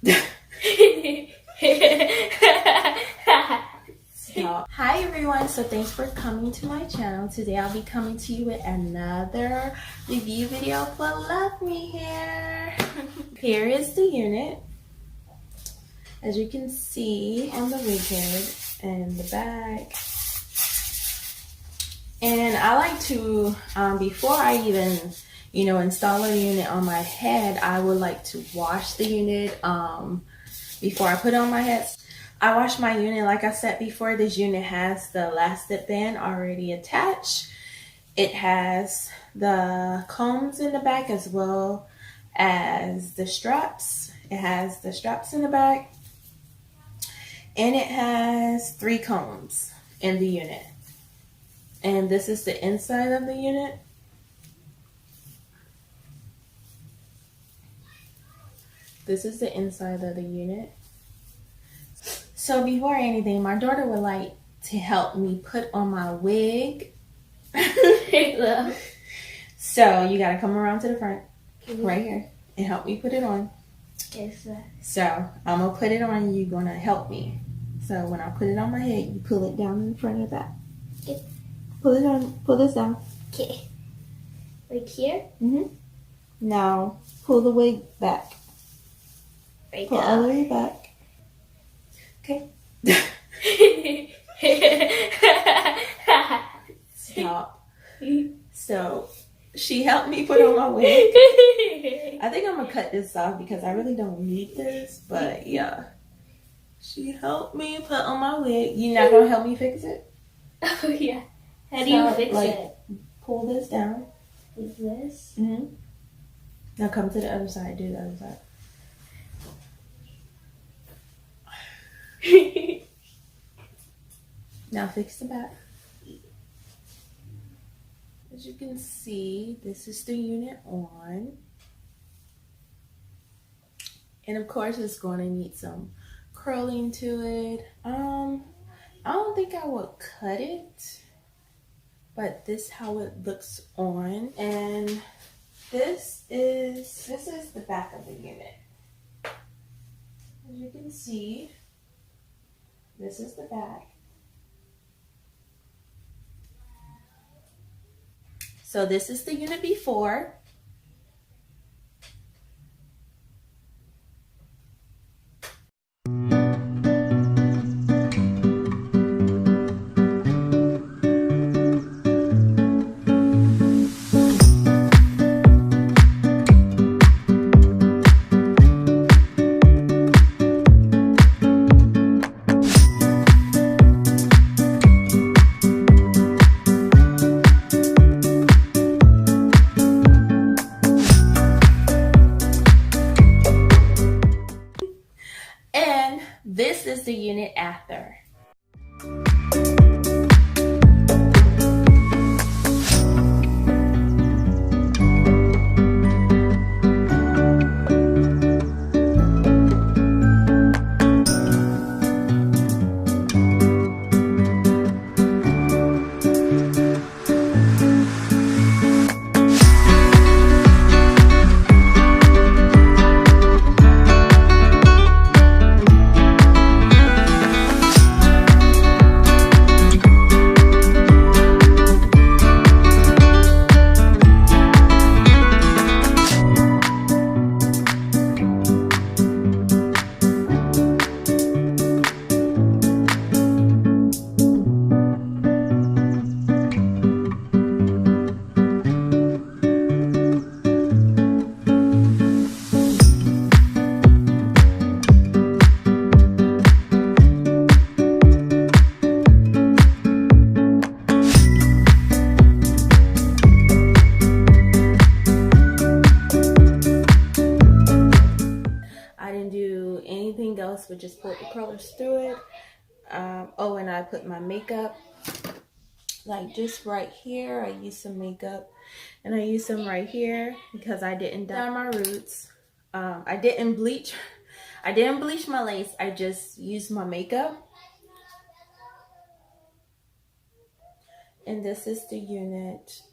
Hi everyone, so thanks for coming to my channel. Today I'll be coming to you with another review video for LuvmeHair. Here is the unit. As you can see on the wig head and the back. And I like to, before I even, install a unit on my head, I would like to wash the unit before I put it on my head. I wash my unit, like I said before, this unit has the elastic band already attached. It has the combs in the back as well as the straps. It has the straps in the back. And it has 3 combs in the unit. And this is the inside of the unit. This is the inside of the unit. So before anything, my daughter would like to help me put on my wig. So you gotta come around to the front, right here, and help me put it on. Okay, so I'm gonna put it on and you're gonna help me. So when I put it on my head, you pull it down in front of that. Okay. Pull it on, pull this down. Okay. Like here? Now pull the wig back. Right Pull all the way back. Okay. Stop. So she helped me put on my wig. I think I'm gonna cut this off because I really don't need this, but yeah. She helped me put on my wig. You not gonna help me fix it? Oh yeah. How do you fix it? Pull this down. Like this? Now come to the other side. Do the other side. Now fix the back. As you can see, this is the unit on. And of course it's going to need some curling to it. I don't think I would cut it, but this is how it looks on. And this is the back of the unit. As you can see, this is the back. So this is the unit before. This is the unit after. Else but just put the curlers through it. Oh, and I put my makeup like just right here. I used some makeup and I used some right here because I didn't dye my roots. I didn't bleach my lace. I just used my makeup. And this is the unit